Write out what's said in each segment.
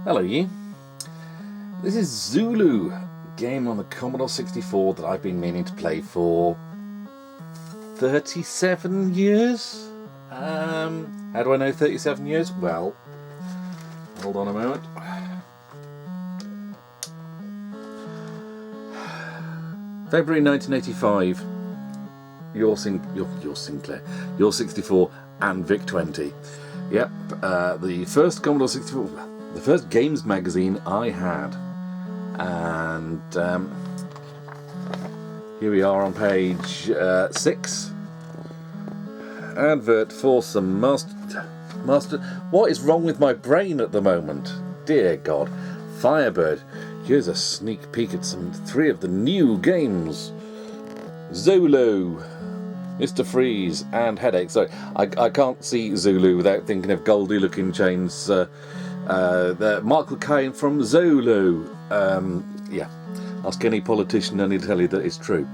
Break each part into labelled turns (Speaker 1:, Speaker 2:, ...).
Speaker 1: Hello you. This is Zulu, a game on the Commodore 64 that I've been meaning to play for 37 years? How do I know 37 years? Well, hold on a moment. February 1985, your 64 and VIC-20. Yep, the first Commodore 64, the first games magazine I had. And here we are on page 6. Advert for some master. What is wrong with my brain at the moment? Dear God. Firebird. Here's a sneak peek at some 3 of the new games. Zulu, Mr. Freeze, and Headache. Sorry, I can't see Zulu without thinking of Goldie looking chains. Michael Caine from Zulu. Yeah, ask any politician and he'll tell you that it's true,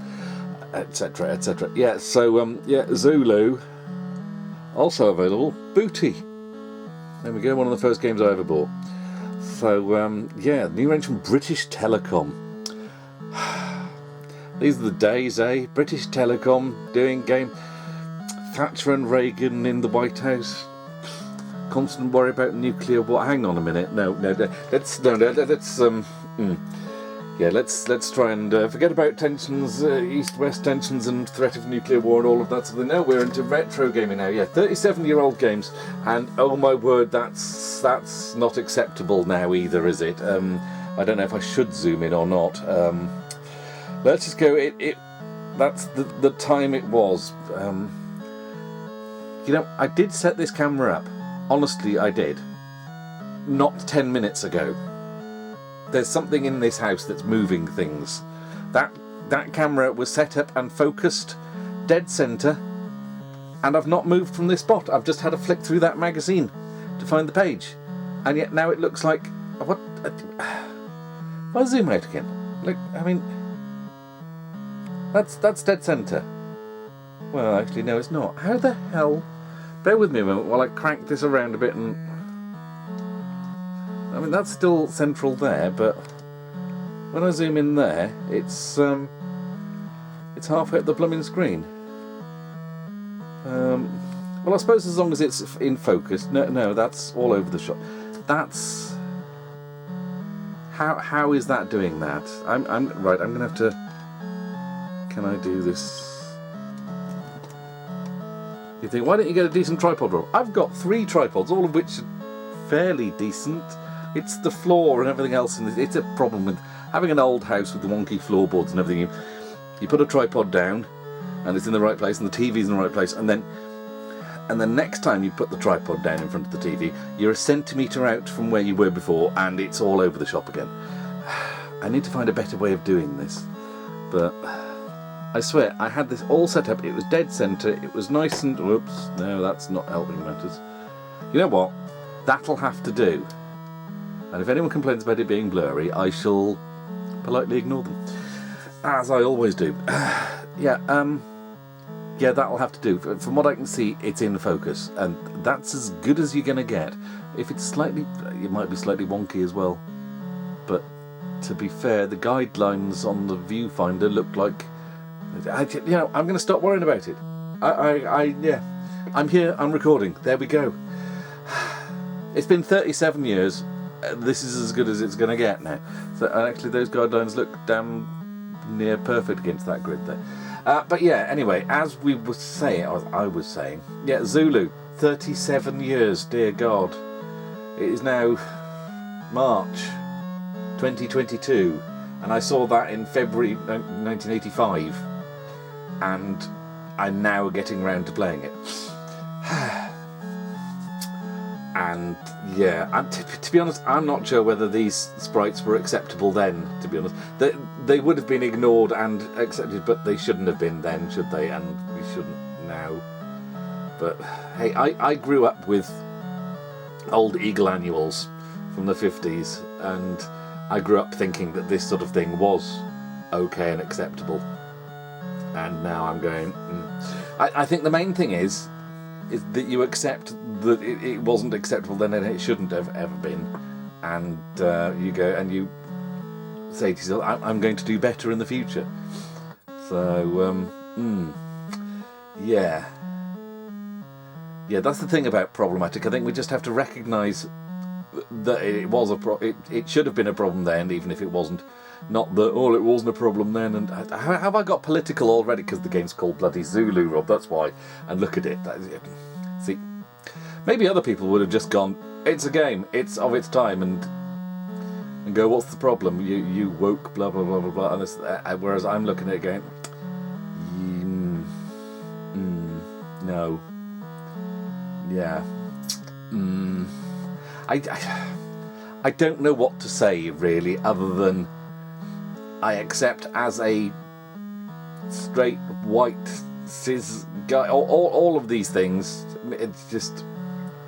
Speaker 1: etc, etc. Yeah, so yeah, Zulu, also available. Booty, there we go, one of the first games I ever bought. So yeah, new range from British Telecom. These are the days, eh? British Telecom doing game. Thatcher and Reagan in the White House. Constant worry about nuclear war. Hang on a minute. Let's try and forget about tensions, east-west tensions and threat of nuclear war and all of that. So no, we're into retro gaming now. Yeah, 37-year-old games, and oh my word, that's not acceptable now either, is it? I don't know if I should zoom in or not. Let's just go. That's the time it was. You know, I did set this camera up. Honestly, I did. Not 10 minutes ago. There's something in this house that's moving things. That camera was set up and focused dead centre, and I've not moved from this spot. I've just had a flick through that magazine to find the page, and yet now it looks like what? If I zoom out again, look. I mean, that's dead centre. Well, actually, no, it's not. How the hell? Bear with me a moment while I crank this around a bit and... I mean, that's still central there, but when I zoom in there, it's halfway up the blooming screen. Well, I suppose as long as it's in focus. No, that's all over the shot. That's... How is that doing that? I'm right, I'm going to have to... Can I do this... You think, why don't you get a decent tripod roll? I've got 3 tripods, all of which are fairly decent. It's the floor and everything else, and it's a problem with having an old house with the wonky floorboards and everything. You put a tripod down, and it's in the right place, and the TV's in the right place, and then next time you put the tripod down in front of the TV, you're a centimetre out from where you were before, and it's all over the shop again. I need to find a better way of doing this, but... I swear, I had this all set up, it was dead centre, it was nice and... Whoops, no, that's not helping matters. You know what? That'll have to do. And if anyone complains about it being blurry, I shall politely ignore them. As I always do. Yeah, that'll have to do. From what I can see, it's in focus, and that's as good as you're going to get. If it's slightly... It might be slightly wonky as well. But, to be fair, the guidelines on the viewfinder look like... I'm going to stop worrying about it. Yeah, I'm here, I'm recording. There we go. It's been 37 years. This is as good as it's going to get now. So, and actually, those guidelines look damn near perfect against that grid there. But yeah, anyway, as we were saying, I was saying, yeah, Zulu, 37 years, dear God. It is now March 2022, and I saw that in February 1985. And I'm now getting round to playing it. And yeah, to be honest, I'm not sure whether these sprites were acceptable then, to be honest. They would have been ignored and accepted, but they shouldn't have been then, should they? And we shouldn't now. But hey, I grew up with old Eagle annuals from the 50s, and I grew up thinking that this sort of thing was okay and acceptable. And now I'm going... I think the main thing is, is that you accept that it wasn't acceptable then and it shouldn't have ever been, and you go and you say to yourself, I'm going to do better in the future. So yeah, that's the thing about problematic. I think we just have to recognise that it was it should have been a problem then, even if it wasn't. Not that, it wasn't a problem then. And have I got political already? Because the game's called bloody Zulu, Rob, that's why. And look at it. See, maybe other people would have just gone, it's a game, it's of its time, and go, what's the problem? You woke, blah, blah, blah, blah, blah. And this, whereas I'm looking at it going, no. Yeah. I don't know what to say, really, other than I accept as a straight, white, cis guy, all of these things. It's just,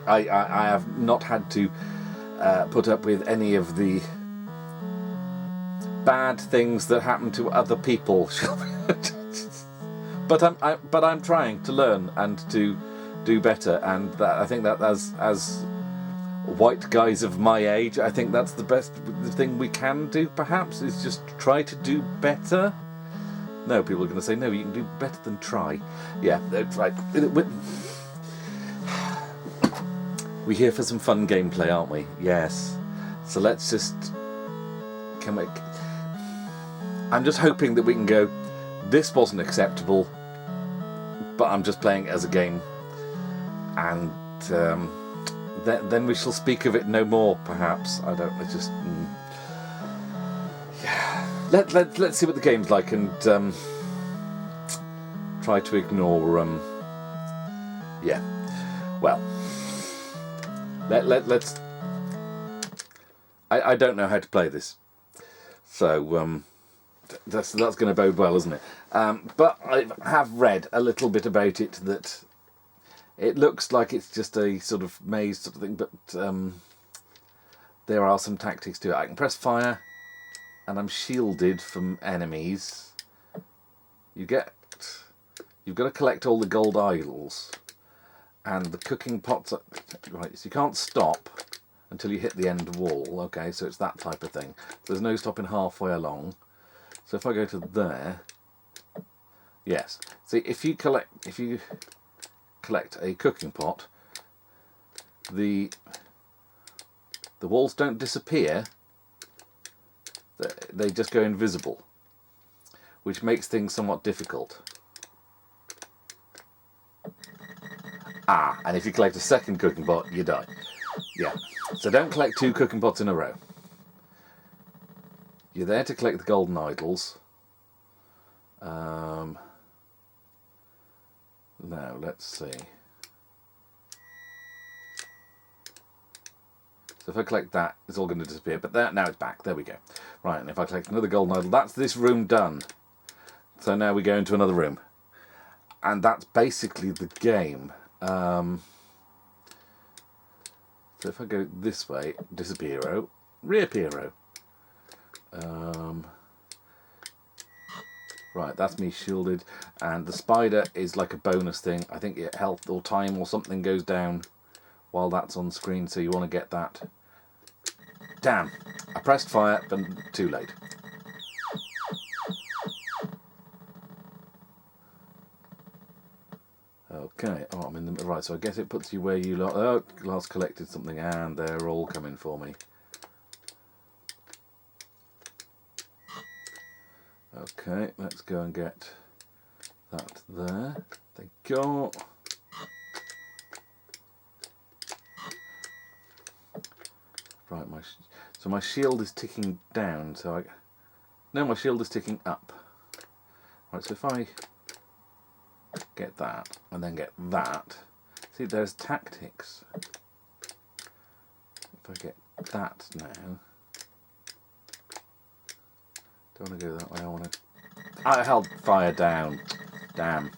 Speaker 1: I have not had to put up with any of the bad things that happen to other people. But I'm trying to learn and to do better, and I think that as white guys of my age, I think that's the best thing we can do, perhaps, is just try to do better. No, people are going to say, no, you can do better than try. Yeah, that's right. We're here for some fun gameplay, aren't we? Yes. So let's just... I'm just hoping that we can go, this wasn't acceptable, but I'm just playing it as a game. And... then we shall speak of it no more, perhaps. I don't know, just... yeah. Let's see what the game's like, and try to ignore... yeah. Well. Let's... I don't know how to play this. So, that's going to bode well, isn't it? But I have read a little bit about it, that... it looks like it's just a sort of maze sort of thing, but there are some tactics to it. I can press fire, and I'm shielded from enemies. You've got to collect all the gold idols, and the cooking pots. Right, so you can't stop until you hit the end wall. Okay, so it's that type of thing. So there's no stopping halfway along. So if I go to there, yes. See, if you collect a cooking pot, the walls don't disappear, they just go invisible, which makes things somewhat difficult. And if you collect a second cooking pot, you die. Yeah, so don't collect 2 cooking pots in a row. You're there to collect the golden idols. Now, let's see. So if I collect that, it's all going to disappear. But now it's back. There we go. Right, and if I collect another golden idol, that's this room done. So now we go into another room. And that's basically the game. So if I go this way, disappearo, reappearo. Right, that's me shielded, and the spider is like a bonus thing. I think health or time or something goes down while that's on screen, so you want to get that. Damn, I pressed fire, but too late. Okay, I'm in the right, so I guess it puts you where you last collected something, and they're all coming for me. Okay, let's go and get that there. Thank you. Right, so my shield is ticking down. So no, my shield is ticking up. Right, so if I get that and then get that, see, there's tactics. If I get that now. Don't want to go that way, I held fire down. Damn.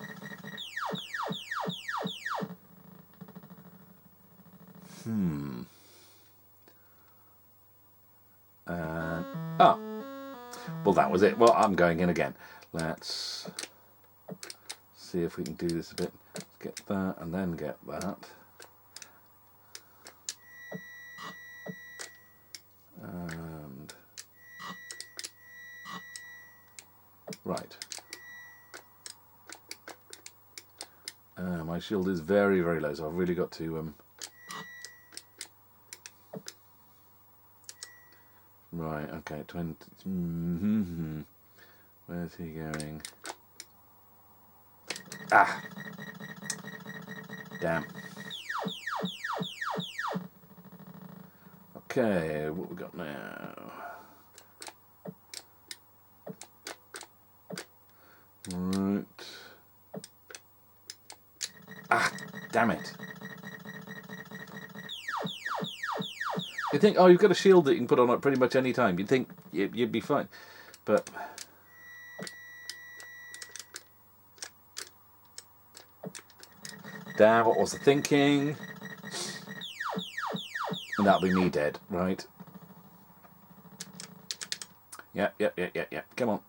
Speaker 1: Well, that was it. Well, I'm going in again. Let's see if we can do this a bit. Let's get that and then get that. And right. My shield is very, very low, so I've really got to right, okay, 20. Where's he going? Ah! Damn. Okay, what we got now? Right. Ah! Damn it. You think, oh, you've got a shield that you can put on at pretty much any time. You'd think you'd be fine. But damn, what was I thinking? And that'll be me dead, right? Yep. Come on.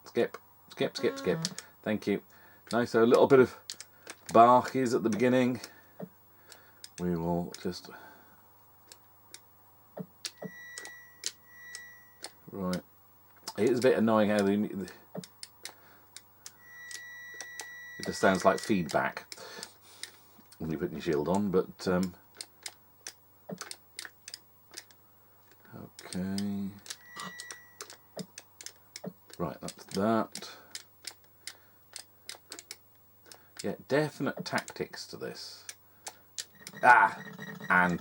Speaker 1: Skip. Thank you. Nice, so a little bit of bark is at the beginning. We will just... Right. It is a bit annoying how it just sounds like feedback when you put your shield on, but okay. Right, that's that. Yeah, definite tactics to this. Ah! And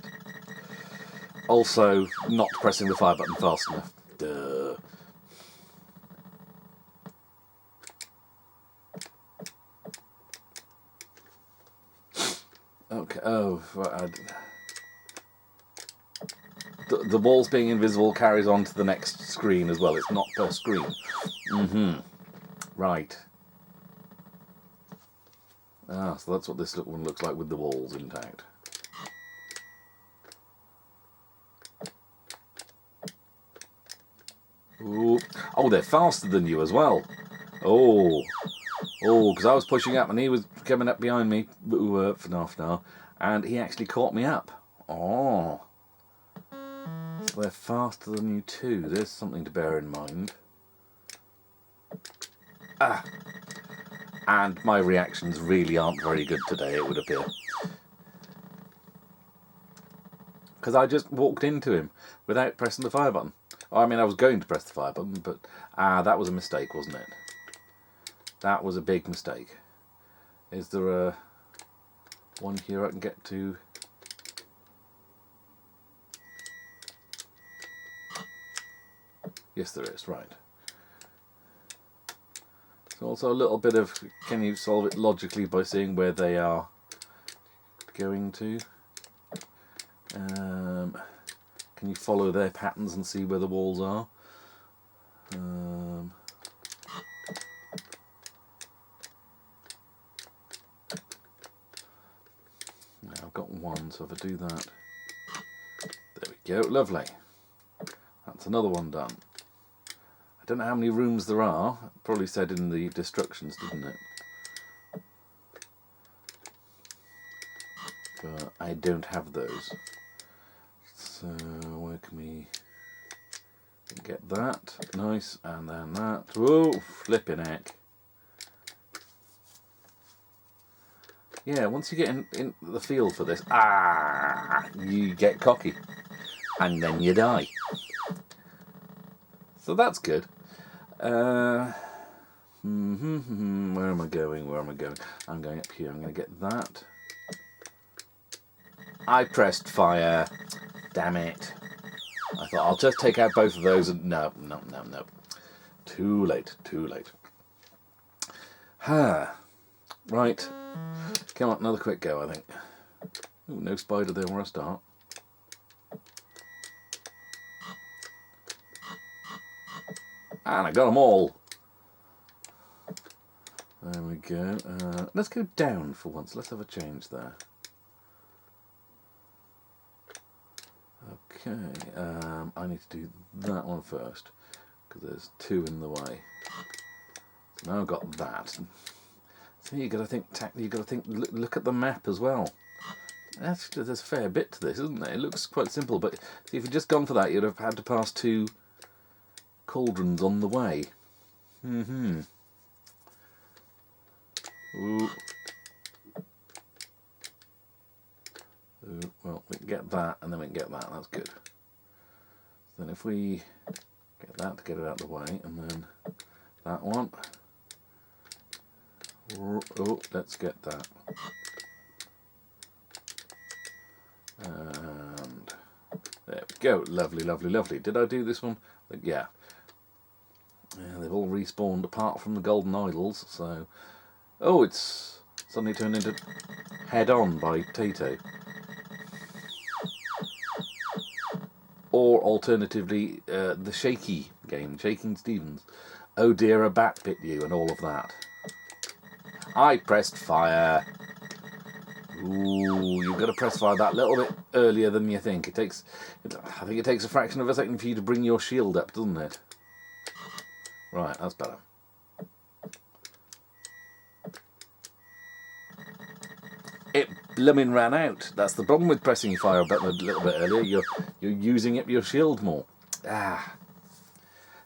Speaker 1: also not pressing the fire button fast enough. Duh. Okay, oh, right, the walls being invisible carries on to the next screen as well. It's not per screen. Right. Ah, so that's what this one looks like with the walls intact. Ooh. Oh, they're faster than you as well. Oh, because I was pushing up and he was coming up behind me, and he actually caught me up. Oh, so they're faster than you too. There's something to bear in mind. Ah, and my reactions really aren't very good today, it would appear. Because I just walked into him without pressing the fire button. I mean, I was going to press the fire button, but that was a mistake, wasn't it? That was a big mistake. Is there a one here I can get to? Yes, there is, right. So also a little bit of, can you solve it logically by seeing where they are going to? Can you follow their patterns and see where the walls are? Now I've got one, so if I do that, there we go, lovely. That's another one done. I don't know how many rooms there are. It probably said in the instructions, didn't it? But I don't have those. So where can we get that? Nice, and then that. Whoa, flipping heck. Yeah, once you get in the field for this, you get cocky, and then you die. So that's good. Where am I going? I'm going up here. I'm going to get that. I pressed fire. Damn it. I thought I'll just take out both of those and no. Too late. Right. Come on, another quick go, I think. Ooh, no spider there where I start. And I got them all. There we go. Let's go down for once. Let's have a change there. Okay, I need to do that one first because there's two in the way. So now I've got that. You got to think. You got to think. Look at the map as well. Actually, there's a fair bit to this, isn't there? It looks quite simple, but see, if you'd just gone for that, you'd have had to pass 2 cauldrons on the way. Ooh. Ooh, well, we can get that, and then we can get that. That's good. Then if we get that to get it out of the way, and then that one. Oh, let's get that. And there we go. Lovely, lovely, lovely. Did I do this one? Yeah. They've all respawned apart from the golden idols, so... Oh, it's suddenly turned into Head On by Tato. Or alternatively, the Shaky game, Shaking Stevens. Oh dear, a bat bit you, and all of that. I pressed fire. Ooh, you've got to press fire that little bit earlier than you think. I think it takes a fraction of a second for you to bring your shield up, doesn't it? Right, that's better. It blooming ran out. That's the problem with pressing fire button a little bit earlier. You're using up your shield more.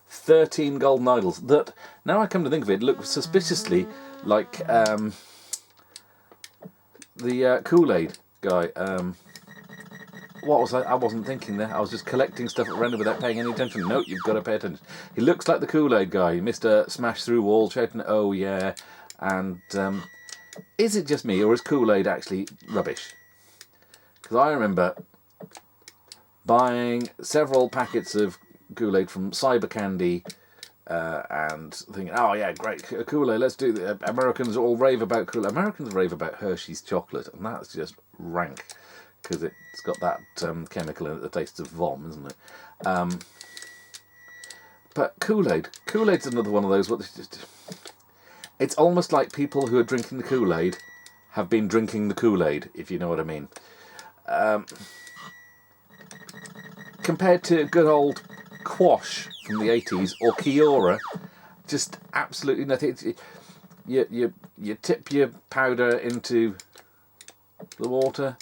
Speaker 1: 13 golden idols. That, now I come to think of it, look suspiciously like the Kool-Aid guy. What was I wasn't thinking there. I was just collecting stuff at random without paying any attention. No, you've got to pay attention. He looks like the Kool-Aid guy. Mr. Smash Through Wall shouting, oh yeah. And is it just me, or is Kool-Aid actually rubbish? Because I remember buying several packets of Kool-Aid from Cyber Candy and thinking, oh yeah, great, Kool-Aid, let's do it. Americans all rave about Kool-Aid. Americans rave about Hershey's chocolate, and that's just rank, because it's got that chemical in it that tastes of vom, isn't it? But Kool-Aid's another one of those, it's almost like people who are drinking the Kool-Aid have been drinking the Kool-Aid, if you know what I mean. Compared to good old Quash from the 80s or Kiora, just absolutely nothing. You tip your powder into the water,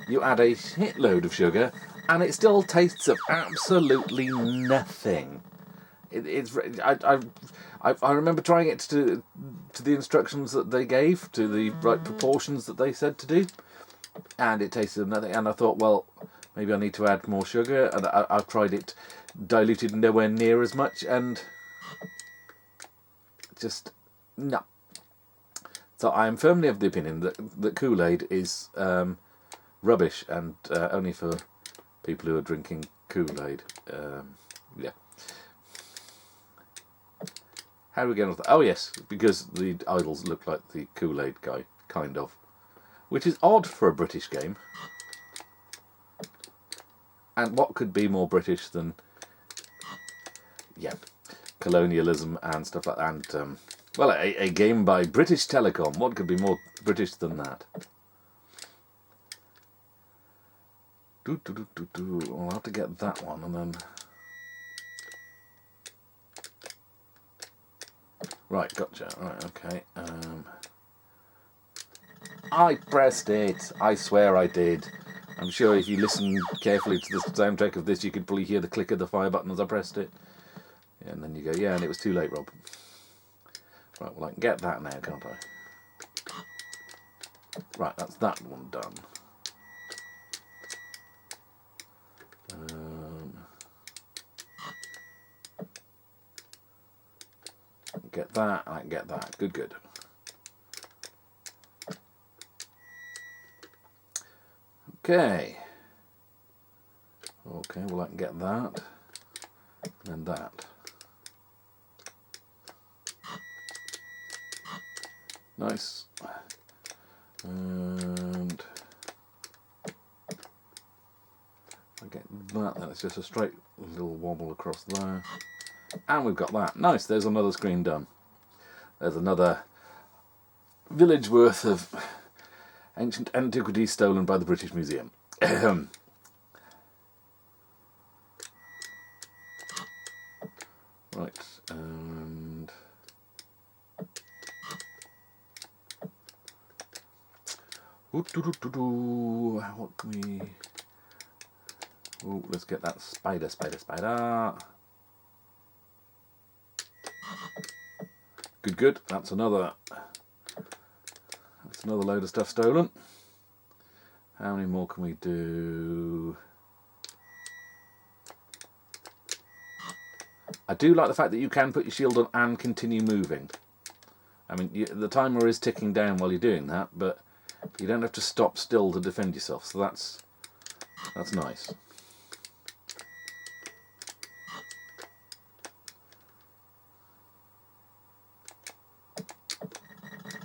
Speaker 1: you add a shitload of sugar, and it still tastes of absolutely nothing. I remember trying it to the instructions that they gave, to the right proportions that they said to do, and it tasted of nothing. And I thought, well, maybe I need to add more sugar. And I've tried it diluted nowhere near as much, and just no. So I am firmly of the opinion that Kool-Aid is rubbish, and only for people who are drinking Kool-Aid. Yeah. How do we get on to that? Oh yes, because the idols look like the Kool-Aid guy, kind of. Which is odd for a British game. And what could be more British than, yeah, colonialism and stuff like that. And, well, a game by British Telecom. What could be more British than that? I'll have to get that one, and then... Right, gotcha. Right, okay. I pressed it. I swear I did. I'm sure if you listen carefully to the soundtrack of this, you could probably hear the click of the fire button as I pressed it. Yeah, and then you go, yeah, and it was too late, Rob. Right, well, I can get that now, can't I? Right, that's that one done. Get that, I can get that. Good, good. Okay. Okay, well I can get that. And that. Nice. And I get that, then it's just a straight little wobble across there. And we've got that. Nice, there's another screen done. There's another village worth of ancient antiquities stolen by the British Museum. Right, and What can we... Oh, let's get that spider. Good. That's another load of stuff stolen. How many more can we do? I do like the fact that you can put your shield on and continue moving. I mean, the timer is ticking down while you're doing that, but you don't have to stop still to defend yourself. So that's nice.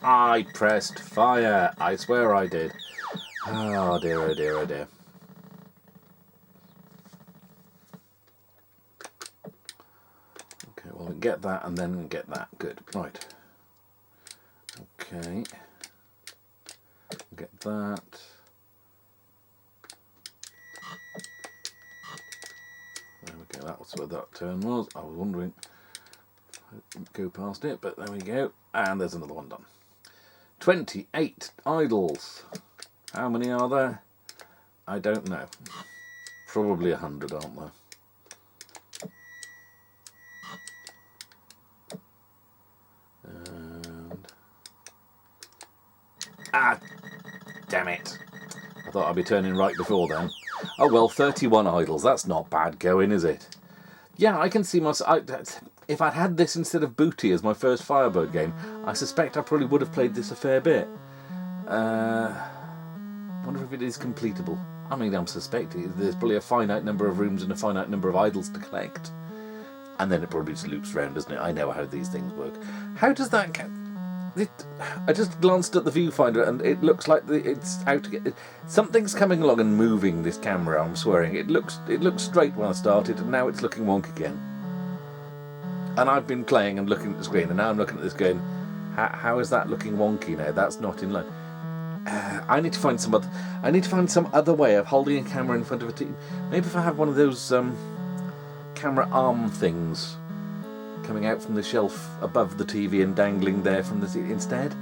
Speaker 1: I pressed fire. I swear I did. Oh dear, oh dear, oh dear. Okay, well, we get that and then get that. Good. Right. Okay. Get that. There we go. That was where that turn was. I was wondering. I didn't go past it, but there we go. And there's another one done. 28 idols. How many are there? I don't know. Probably 100, aren't there? And... Ah! Damn it! I thought I'd be turning right before then. Oh well, 31 idols. That's not bad going, is it? Yeah, I can see myself... If I'd had this instead of Booty as my first Firebird game, I suspect I probably would have played this a fair bit. Wonder if it is completable. I mean, I'm suspecting there's probably a finite number of rooms and a finite number of idols to collect. And then it probably just loops around, doesn't it? I know how these things work. How does that... I just glanced at the viewfinder and it looks like it's out to get... Something's coming along and moving this camera, I'm swearing. It looks straight when I started and now it's looking wonk again. And I've been playing and looking at the screen, and now I'm looking at this going, how is that looking wonky now? That's not in line. I need to find some other way of holding a camera in front of a TV. Maybe if I have one of those camera arm things coming out from the shelf above the TV and dangling there from the instead.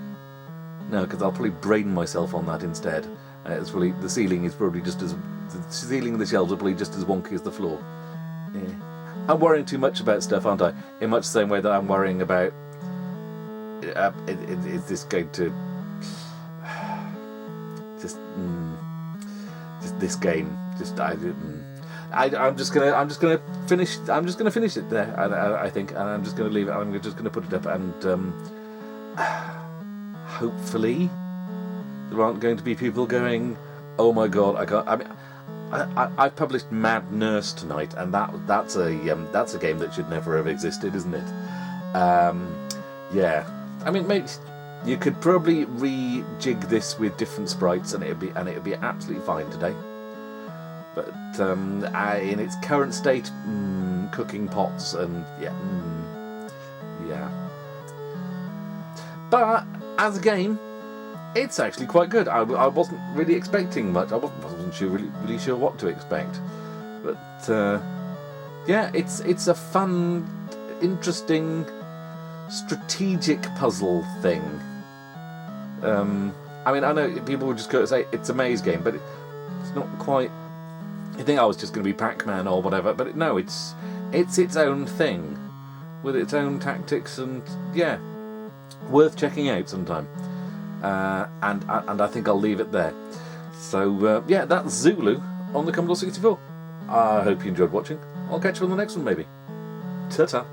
Speaker 1: No, because I'll probably brain myself on that instead. It's probably the ceiling is probably just as the ceiling and the shelves are probably just as wonky as the floor. Yeah. I'm worrying too much about stuff, aren't I? In much the same way that I'm worrying about is this going to just this game? I'm just gonna finish it there. I think, and I'm just gonna leave it. I'm just gonna put it up, and hopefully there aren't going to be people going, "Oh my God, I can't." I mean. I published Mad Nurse tonight, and that's a game that should never have existed, isn't it? Yeah, I mean, maybe you could probably rejig this with different sprites, and it'd be absolutely fine today. But in its current state, cooking pots and yeah. But as a game, it's actually quite good. I wasn't really expecting much. I wasn't really sure what to expect. But yeah, it's a fun, interesting, strategic puzzle thing. I mean, I know people would just go and say it's a maze game, but it's not quite. I think I was just going to be Pac-Man or whatever, but no, it's its own thing with its own tactics, and yeah, worth checking out sometime. And I think I'll leave it there. So yeah, that's Zulu on the Commodore 64. I hope you enjoyed watching. I'll catch you on the next one, maybe. Ta-ta.